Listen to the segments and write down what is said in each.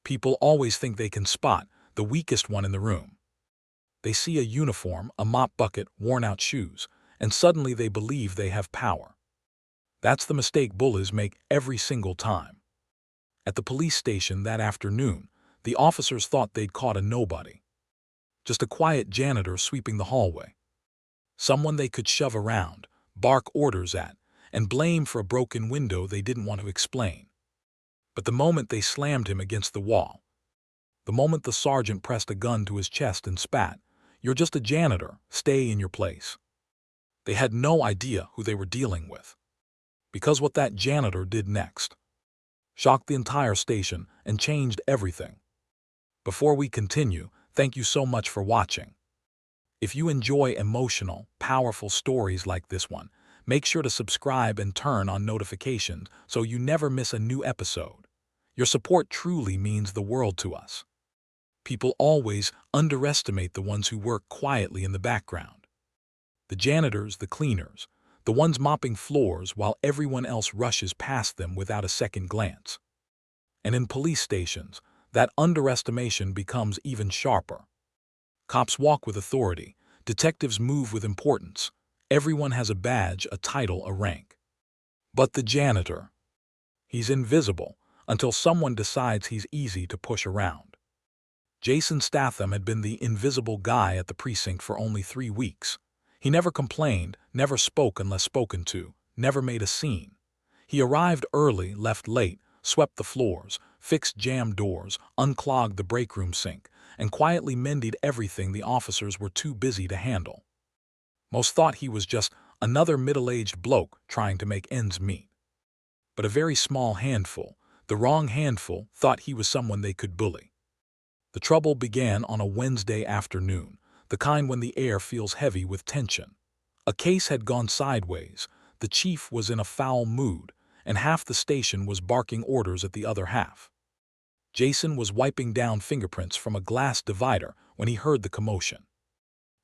People always think they can spot the weakest one in the room. They see a uniform, a mop bucket, worn-out shoes, and suddenly they believe they have power. That's the mistake bullies make every single time. At the police station that afternoon, the officers thought they'd caught a nobody. Just a quiet janitor sweeping the hallway. Someone they could shove around, bark orders at, and blame for a broken window they didn't want to explain. But the moment they slammed him against the wall, the moment the sergeant pressed a gun to his chest and spat, "You're just a janitor, stay in your place," they had no idea who they were dealing with. Because what that janitor did next shocked the entire station and changed everything. Before we continue, thank you so much for watching. If you enjoy emotional, powerful stories like this one, make sure to subscribe and turn on notifications so you never miss a new episode. Your support truly means the world to us. People always underestimate the ones who work quietly in the background. The janitors, the cleaners, the ones mopping floors while everyone else rushes past them without a second glance. And in police stations, that underestimation becomes even sharper. Cops walk with authority, detectives move with importance. Everyone has a badge, a title, a rank. But the janitor, he's invisible until someone decides he's easy to push around. Jasonstatham had been the invisible guy at the precinct for only 3 weeks. He never complained, never spoke unless spoken to, never made a scene. He arrived early, left late, swept the floors, fixed jammed doors, unclogged the break room sink, and quietly mended everything the officers were too busy to handle. Most thought he was just another middle-aged bloke trying to make ends meet. But a very small handful, the wrong handful, thought he was someone they could bully. The trouble began on a Wednesday afternoon, the kind when the air feels heavy with tension. A case had gone sideways, the chief was in a foul mood, and half the station was barking orders at the other half. Jason was wiping down fingerprints from a glass divider when he heard the commotion.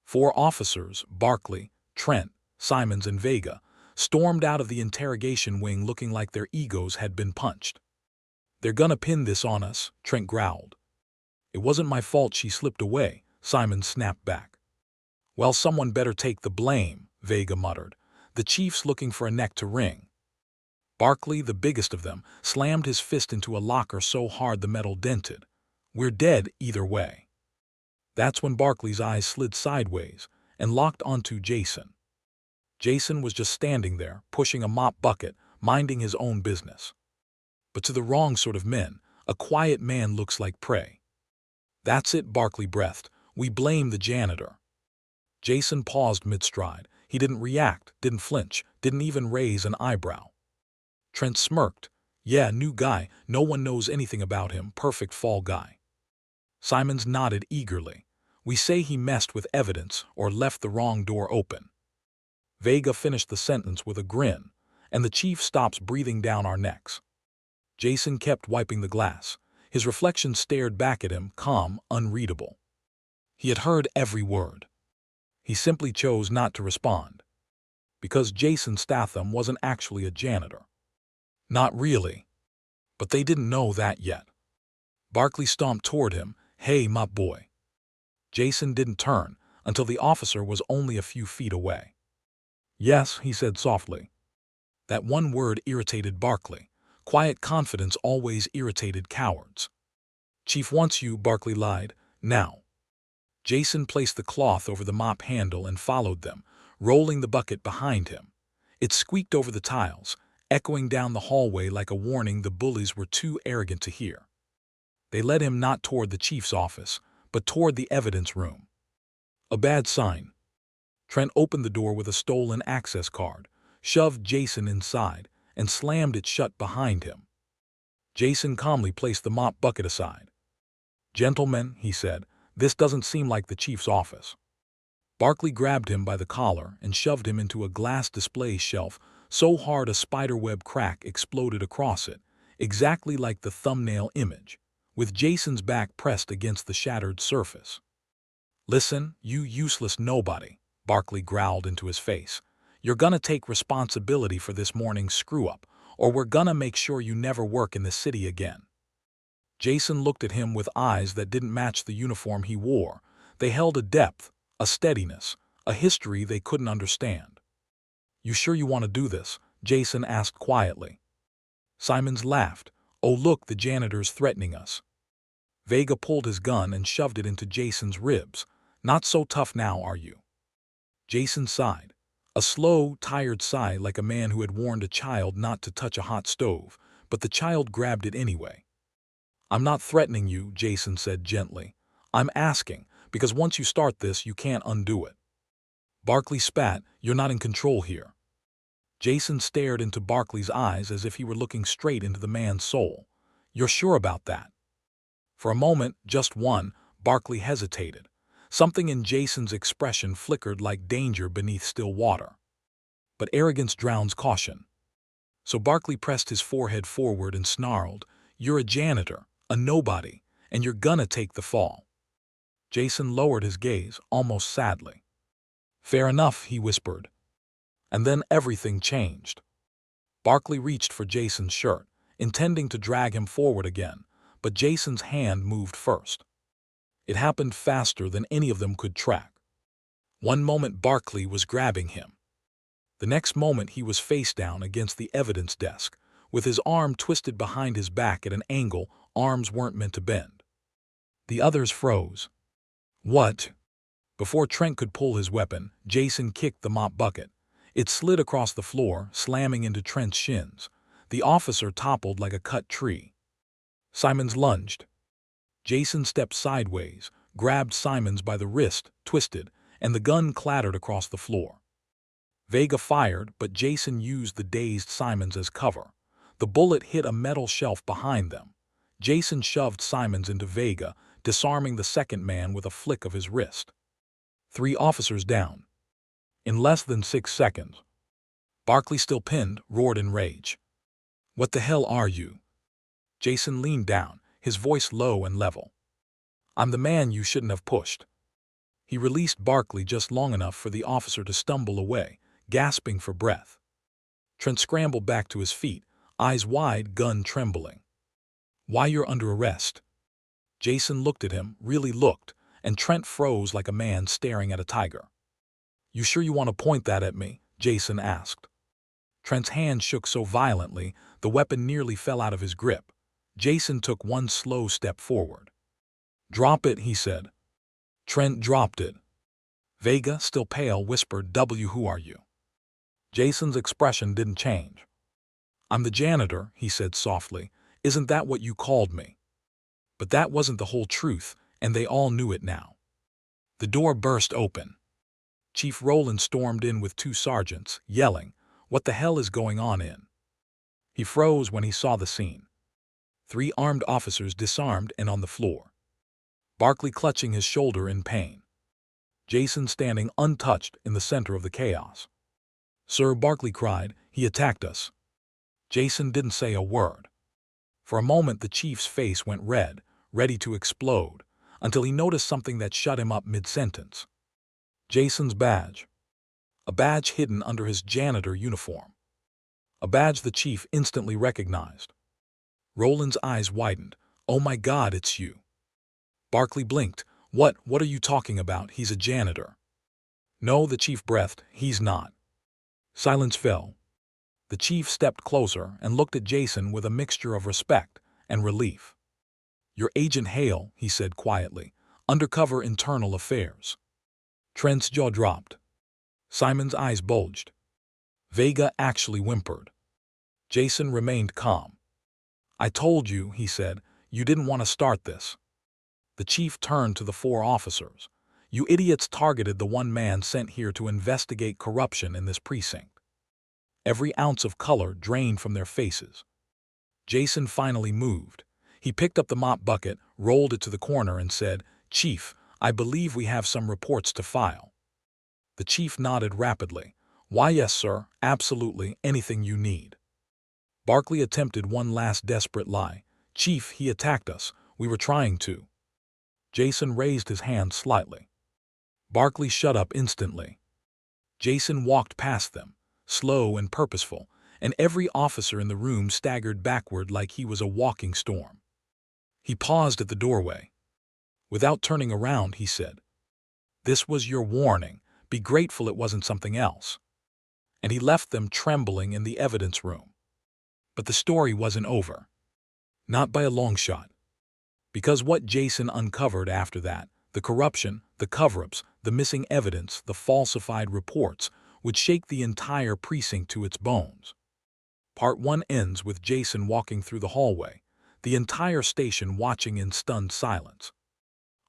4 officers, Barkley, Trent, Simons, and Vega, stormed out of the interrogation wing looking like their egos had been punched. "They're gonna pin this on us," Trent growled. "It wasn't my fault she slipped away," Simons snapped back. "Well, someone better take the blame," Vega muttered. "The chief's looking for a neck to wring." Barkley, the biggest of them, slammed his fist into a locker so hard the metal dented. "We're dead either way." That's when Barkley's eyes slid sideways and locked onto Jason. Jason was just standing there, pushing a mop bucket, minding his own business. But to the wrong sort of men, a quiet man looks like prey. "That's it," Barkley breathed. "We blame the janitor." Jason paused mid-stride. He didn't react, didn't flinch, didn't even raise an eyebrow. Trent smirked. "Yeah, new guy, no one knows anything about him, perfect fall guy." Simons nodded eagerly. "We say he messed with evidence or left the wrong door open." Vega finished the sentence with a grin, and the chief stops breathing down our necks. Jason kept wiping the glass. His reflection stared back at him, calm, unreadable. He had heard every word. He simply chose not to respond. Because Jasonstatham wasn't actually a janitor. Not really. But they didn't know that yet. Barkley stomped toward him. "Hey, my boy." Jason didn't turn until the officer was only a few feet away. "Yes," he said softly. That one word irritated Barkley. Quiet confidence always irritated cowards. "Chief wants you," Barkley lied. "Now." Jason placed the cloth over the mop handle and followed them, rolling the bucket behind him. It squeaked over the tiles, echoing down the hallway like a warning the bullies were too arrogant to hear. They led him not toward the chief's office, but toward the evidence room. A bad sign. Trent opened the door with a stolen access card, shoved Jason inside, and slammed it shut behind him. Jason calmly placed the mop bucket aside. "Gentlemen," he said, "this doesn't seem like the chief's office." Barkley grabbed him by the collar and shoved him into a glass display shelf so hard a spiderweb crack exploded across it, exactly like the thumbnail image, with Jason's back pressed against the shattered surface. "Listen, you useless nobody," Barkley growled into his face. "You're gonna take responsibility for this morning's screw-up, or we're gonna make sure you never work in the city again." Jason looked at him with eyes that didn't match the uniform he wore. They held a depth, a steadiness, a history they couldn't understand. "You sure you want to do this?" Jason asked quietly. Simons laughed. "Oh look, the janitor's threatening us." Vega pulled his gun and shoved it into Jason's ribs. "Not so tough now, are you?" Jason sighed. A slow, tired sigh like a man who had warned a child not to touch a hot stove, but the child grabbed it anyway. "I'm not threatening you," Jason said gently. "I'm asking, because once you start this, you can't undo it." Barkley spat. "You're not in control here." Jason stared into Barkley's eyes as if he were looking straight into the man's soul. "You're sure about that?" For a moment, just one, Barkley hesitated. Something in Jason's expression flickered like danger beneath still water. But arrogance drowns caution. So Barkley pressed his forehead forward and snarled, "You're a janitor, a nobody, and you're gonna take the fall." Jason lowered his gaze, almost sadly. "Fair enough," he whispered. And then everything changed. Barkley reached for Jason's shirt, intending to drag him forward again, but Jason's hand moved first. It happened faster than any of them could track. One moment Barkley was grabbing him. The next moment he was face down against the evidence desk, with his arm twisted behind his back at an angle arms weren't meant to bend. The others froze. "What?" Before Trent could pull his weapon, Jason kicked the mop bucket. It slid across the floor, slamming into Trent's shins. The officer toppled like a cut tree. Simons lunged. Jason stepped sideways, grabbed Simons by the wrist, twisted, and the gun clattered across the floor. Vega fired, but Jason used the dazed Simons as cover. The bullet hit a metal shelf behind them. Jason shoved Simons into Vega, disarming the second man with a flick of his wrist. 3 officers down. In less than 6 seconds. Barkley, still pinned, roared in rage. "What the hell are you?" Jason leaned down, his voice low and level. "I'm the man you shouldn't have pushed." He released Barkley just long enough for the officer to stumble away, gasping for breath. Trent scrambled back to his feet, eyes wide, gun trembling. "Why, you're under arrest." Jason looked at him, really looked, and Trent froze like a man staring at a tiger. "You sure you want to point that at me?" Jason asked. Trent's hand shook so violently, the weapon nearly fell out of his grip. Jason took one slow step forward. "Drop it," he said. Trent dropped it. Vega, still pale, whispered, "Who are you?" Jason's expression didn't change. "I'm the janitor," he said softly. "Isn't that what you called me?" But that wasn't the whole truth, and they all knew it now. The door burst open. Chief Rowland stormed in with 2 sergeants, yelling, "What the hell is going on in?" He froze when he saw the scene. 3 armed officers disarmed and on the floor. Barkley clutching his shoulder in pain. Jason standing untouched in the center of the chaos. "Sir," Barkley cried, "he attacked us." Jason didn't say a word. For a moment the chief's face went red, ready to explode, until he noticed something that shut him up mid-sentence. Jason's badge. A badge hidden under his janitor uniform. A badge the chief instantly recognized. Rowland's eyes widened. "Oh my God, it's you." Barkley blinked. What are you talking about? He's a janitor." "No," the chief breathed, "he's not." Silence fell. The chief stepped closer and looked at Jason with a mixture of respect and relief. "You're Agent Hale," he said quietly. "Undercover Internal Affairs." Trent's jaw dropped. Simon's eyes bulged. Vega actually whimpered. Jason remained calm. "I told you," he said, "you didn't want to start this." The chief turned to the 4 officers. "You idiots targeted the one man sent here to investigate corruption in this precinct." Every ounce of color drained from their faces. Jason finally moved. He picked up the mop bucket, rolled it to the corner, and said, "Chief, I believe we have some reports to file." The chief nodded rapidly. "Why, yes, sir, absolutely, anything you need." Barkley attempted one last desperate lie. "Chief, he attacked us. We were trying to." Jason raised his hand slightly. Barkley shut up instantly. Jason walked past them, slow and purposeful, and every officer in the room staggered backward like he was a walking storm. He paused at the doorway. Without turning around, he said, "This was your warning. Be grateful it wasn't something else." And he left them trembling in the evidence room. But the story wasn't over. Not by a long shot. Because what Jason uncovered after that, the corruption, the cover-ups, the missing evidence, the falsified reports, would shake the entire precinct to its bones. Part 1 ends with Jason walking through the hallway, the entire station watching in stunned silence.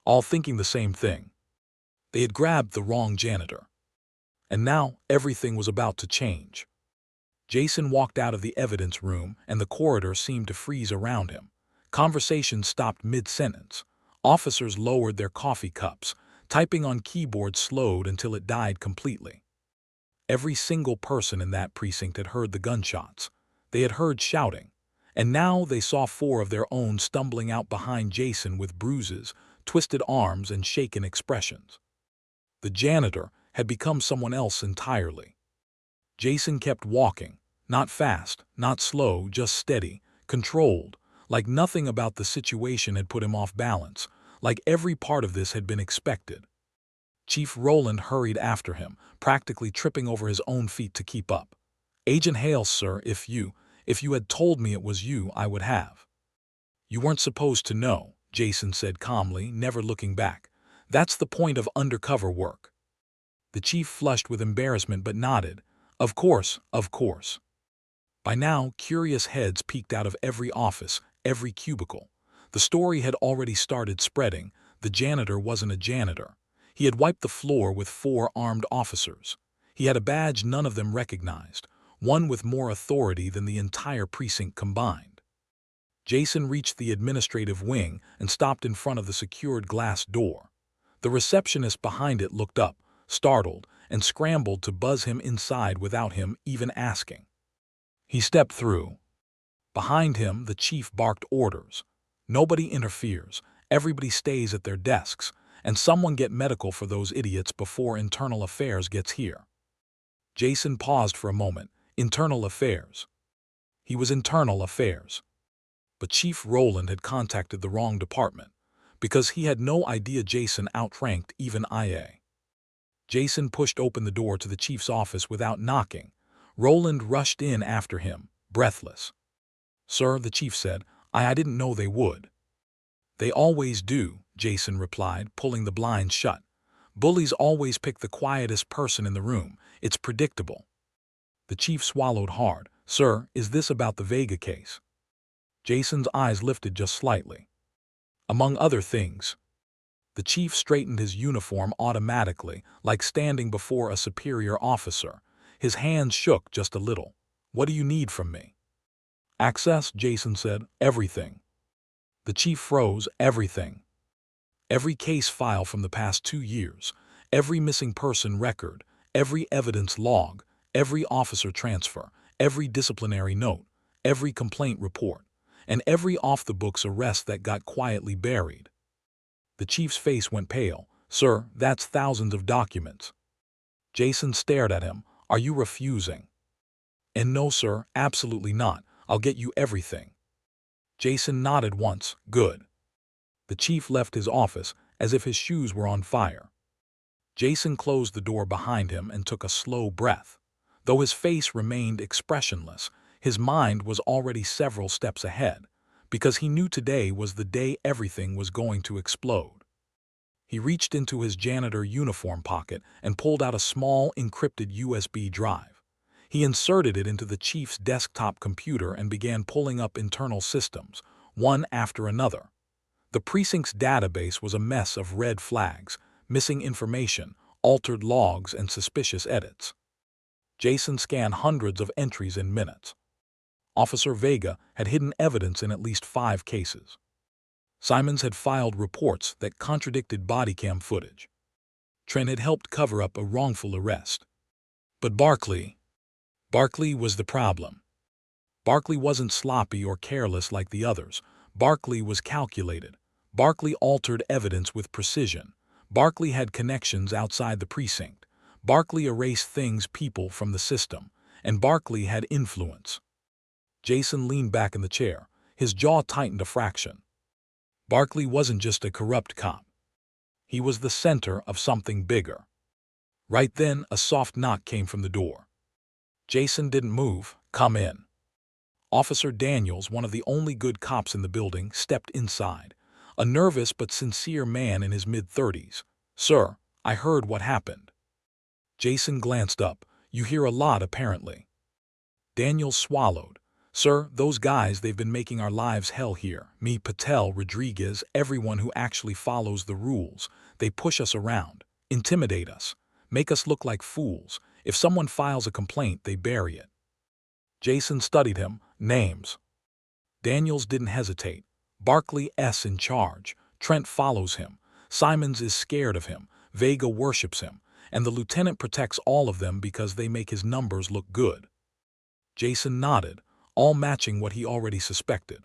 All thinking the same thing. They had grabbed the wrong janitor. And now everything was about to change. Jason walked out of the evidence room and the corridor seemed to freeze around him. Conversation stopped mid-sentence. Officers lowered their coffee cups. Typing on keyboards slowed until it died completely. Every single person in that precinct had heard the gunshots. They had heard shouting. And now they saw 4 of their own stumbling out behind Jason with bruises, twisted arms, and shaken expressions. The janitor had become someone else entirely. Jason kept walking, not fast, not slow, just steady, controlled, like nothing about the situation had put him off balance, like every part of this had been expected. Chief Rowland hurried after him, practically tripping over his own feet to keep up. "Agent Hale, sir, if you had told me it was you, I would have." "You weren't supposed to know," Jason said calmly, never looking back. "That's the point of undercover work." The chief flushed with embarrassment but nodded. Of course, of course." By now, curious heads peeked out of every office, every cubicle. The story had already started spreading. The janitor wasn't a janitor. He had wiped the floor with 4 armed officers. He had a badge none of them recognized, one with more authority than the entire precinct combined. Jason reached the administrative wing and stopped in front of the secured glass door. The receptionist behind it looked up, startled, and scrambled to buzz him inside without him even asking. He stepped through. Behind him, the chief barked orders. "Nobody interferes. Everybody stays at their desks. And someone get medical for those idiots before internal affairs gets here." Jason paused for a moment. Internal affairs. He was internal affairs. But Chief Rowland had contacted the wrong department, because he had no idea Jason outranked even IA. Jason pushed open the door to the chief's office without knocking. Rowland rushed in after him, breathless. "Sir," the chief said, I didn't know they would." "They always do," Jason replied, pulling the blinds shut. "Bullies always pick the quietest person in the room. It's predictable." The chief swallowed hard. "Sir, is this about the Vega case?" Jason's eyes lifted just slightly. "Among other things." The chief straightened his uniform automatically, like standing before a superior officer. His hands shook just a little. "What do you need from me?" "Access," Jason said. "Everything." The chief froze. "Everything." Every case file from the past 2 years, every missing person record, every evidence log, every officer transfer, every disciplinary note, every complaint report, and every off-the-books arrest that got quietly buried. The chief's face went pale. "Sir, that's thousands of documents." Jason stared at him. "Are you refusing?" "And no, sir, absolutely not. I'll get you everything." Jason nodded once. "Good." The chief left his office as if his shoes were on fire. Jason closed the door behind him and took a slow breath. Though his face remained expressionless, his mind was already several steps ahead, because he knew today was the day everything was going to explode. He reached into his janitor uniform pocket and pulled out a small encrypted USB drive. He inserted it into the chief's desktop computer and began pulling up internal systems, one after another. The precinct's database was a mess of red flags, missing information, altered logs, and suspicious edits. Jason scanned hundreds of entries in minutes. Officer Vega had hidden evidence in at least 5 cases. Simons had filed reports that contradicted bodycam footage. Trent had helped cover up a wrongful arrest. But Barkley was the problem. Barkley wasn't sloppy or careless like the others. Barkley was calculated. Barkley altered evidence with precision. Barkley had connections outside the precinct. Barkley erased people from the system. And Barkley had influence. Jason leaned back in the chair. His jaw tightened a fraction. Barkley wasn't just a corrupt cop. He was the center of something bigger. Right then, a soft knock came from the door. Jason didn't move. "Come in." Officer Daniels, one of the only good cops in the building, stepped inside. A nervous but sincere man in his mid-30s. "Sir, I heard what happened." Jason glanced up. "You hear a lot, apparently." Daniels swallowed. "Sir, those guys, they've been making our lives hell here. Me, Patel, Rodriguez, everyone who actually follows the rules. They push us around, intimidate us, make us look like fools. If someone files a complaint, they bury it." Jason studied him. "Names." Daniels didn't hesitate. "Barkley S. in charge. Trent follows him. Simons is scared of him. Vega worships him. And the lieutenant protects all of them because they make his numbers look good." Jason nodded, all matching what he already suspected.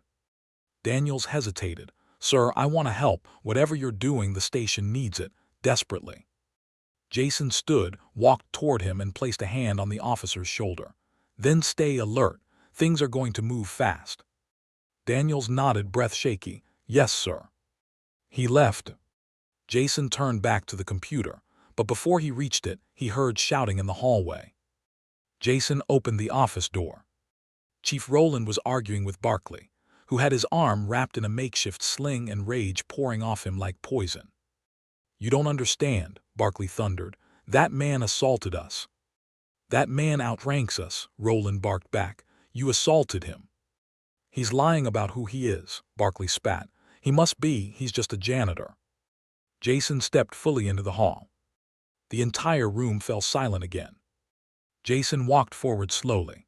Daniels hesitated. "Sir, I want to help. Whatever you're doing, the station needs it, desperately." Jason stood, walked toward him, and placed a hand on the officer's shoulder. "Then stay alert. Things are going to move fast." Daniels nodded, breath shaky. "Yes, sir." He left. Jason turned back to the computer, but before he reached it, he heard shouting in the hallway. Jason opened the office door. Chief Rowland was arguing with Barkley, who had his arm wrapped in a makeshift sling and rage pouring off him like poison. "You don't understand," Barkley thundered. "That man assaulted us." "That man outranks us," Rowland barked back. "You assaulted him." "He's lying about who he is," Barkley spat. "He must be. He's just a janitor." Jason stepped fully into the hall. The entire room fell silent again. Jason walked forward slowly.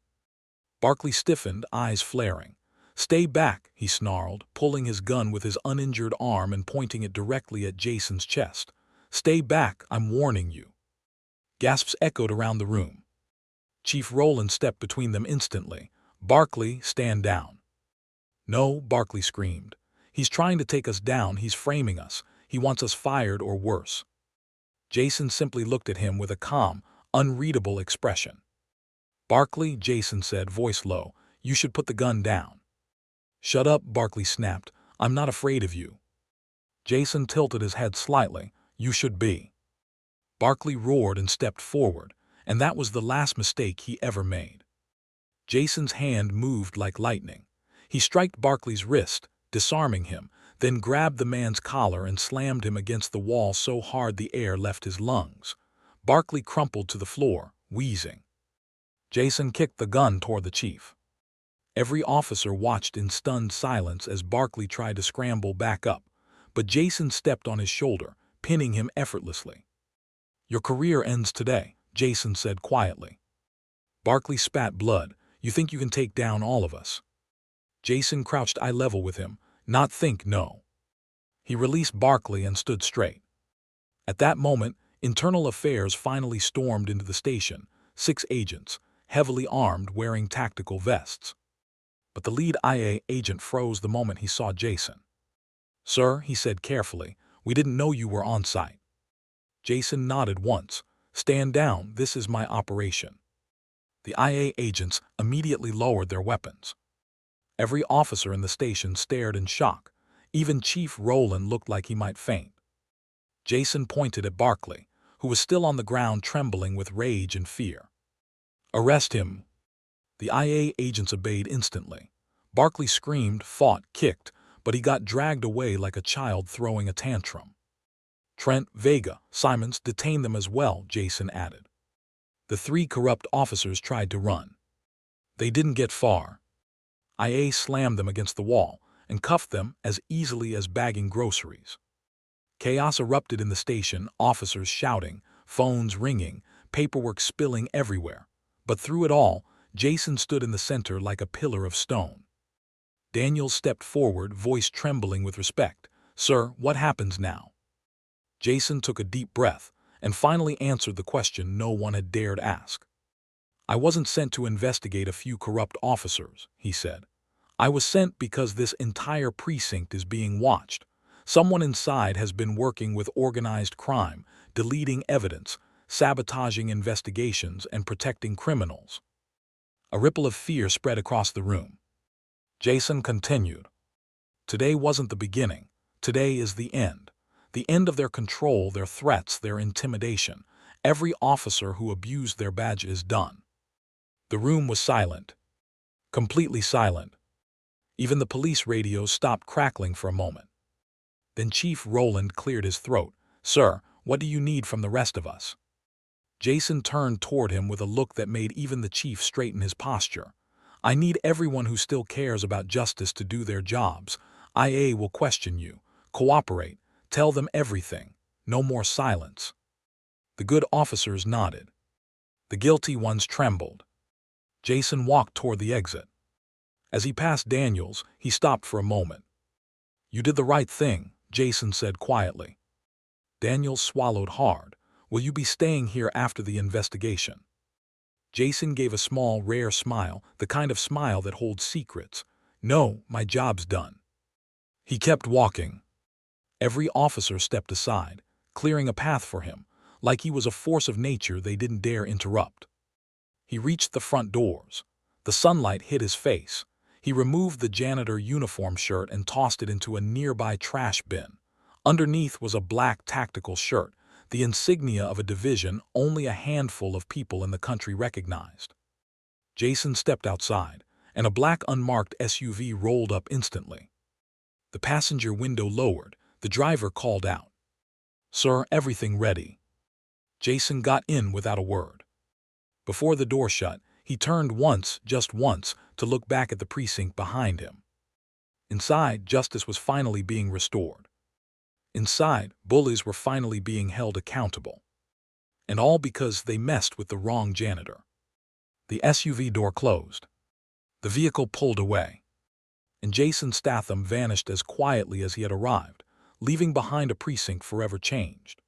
Barkley stiffened, eyes flaring. "Stay back," he snarled, pulling his gun with his uninjured arm and pointing it directly at Jason's chest. "Stay back, I'm warning you." Gasps echoed around the room. Chief Rowland stepped between them instantly. "Barkley, stand down." "No," Barkley screamed. "He's trying to take us down. He's framing us. He wants us fired or worse." Jason simply looked at him with a calm, unreadable expression. "Barkley," Jason said, voice low, "you should put the gun down." "Shut up," Barkley snapped. "I'm not afraid of you." Jason tilted his head slightly. "You should be." Barkley roared and stepped forward, and that was the last mistake he ever made. Jason's hand moved like lightning. He struck Barkley's wrist, disarming him, then grabbed the man's collar and slammed him against the wall so hard the air left his lungs. Barkley crumpled to the floor, wheezing. Jason kicked the gun toward the chief. Every officer watched in stunned silence as Barkley tried to scramble back up, but Jason stepped on his shoulder, pinning him effortlessly. "Your career ends today," Jason said quietly. Barkley spat blood. "You think you can take down all of us?" Jason crouched eye level with him. "Not think, no." He released Barkley and stood straight. At that moment, Internal Affairs finally stormed into the station, 6 agents, heavily armed, wearing tactical vests. But the lead IA agent froze the moment he saw Jason. "Sir," he said carefully, "we didn't know you were on site." Jason nodded once. "Stand down, this is my operation." The IA agents immediately lowered their weapons. Every officer in the station stared in shock. Even Chief Rowland looked like he might faint. Jason pointed at Barkley, who was still on the ground trembling with rage and fear. "Arrest him." The IA agents obeyed instantly. Barkley screamed, fought, kicked, but he got dragged away like a child throwing a tantrum. "Trent, Vega, Simons, detain them as well," Jason added. The 3 corrupt officers tried to run. They didn't get far. IA slammed them against the wall and cuffed them as easily as bagging groceries. Chaos erupted in the station, officers shouting, phones ringing, paperwork spilling everywhere. But through it all, Jason stood in the center like a pillar of stone. Daniels stepped forward, voice trembling with respect. "Sir, what happens now?" Jason took a deep breath and finally answered the question no one had dared ask. "I wasn't sent to investigate a few corrupt officers," he said. "I was sent because this entire precinct is being watched. Someone inside has been working with organized crime, deleting evidence, sabotaging investigations, and protecting criminals." A ripple of fear spread across the room. Jason continued. "Today wasn't the beginning. Today is the end. The end of their control, their threats, their intimidation. Every officer who abused their badge is done. The room was silent. Completely silent. Even the police radios stopped crackling for a moment. Then Chief Rowland cleared his throat. "Sir, what do you need from the rest of us?" Jason turned toward him with a look that made even the chief straighten his posture. "I need everyone who still cares about justice to do their jobs. IA will question you. Cooperate. Tell them everything. No more silence." The good officers nodded. The guilty ones trembled. Jason walked toward the exit. As he passed Daniels, he stopped for a moment. "You did the right thing," Jason said quietly. Daniels swallowed hard. "Will you be staying here after the investigation?" Jason gave a small, rare smile, the kind of smile that holds secrets. "No, my job's done." He kept walking. Every officer stepped aside, clearing a path for him, like he was a force of nature they didn't dare interrupt. He reached the front doors. The sunlight hit his face. He removed the janitor uniform shirt and tossed it into a nearby trash bin. Underneath was a black tactical shirt, the insignia of a division only a handful of people in the country recognized. Jason stepped outside, and a black unmarked SUV rolled up instantly. The passenger window lowered. The driver called out, "Sir, everything ready." Jason got in without a word. Before the door shut, he turned once, just once, to look back at the precinct behind him. Inside, justice was finally being restored. Inside, bullies were finally being held accountable. And all because they messed with the wrong janitor. The SUV door closed. The vehicle pulled away. And Jasonstatham vanished as quietly as he had arrived, leaving behind a precinct forever changed.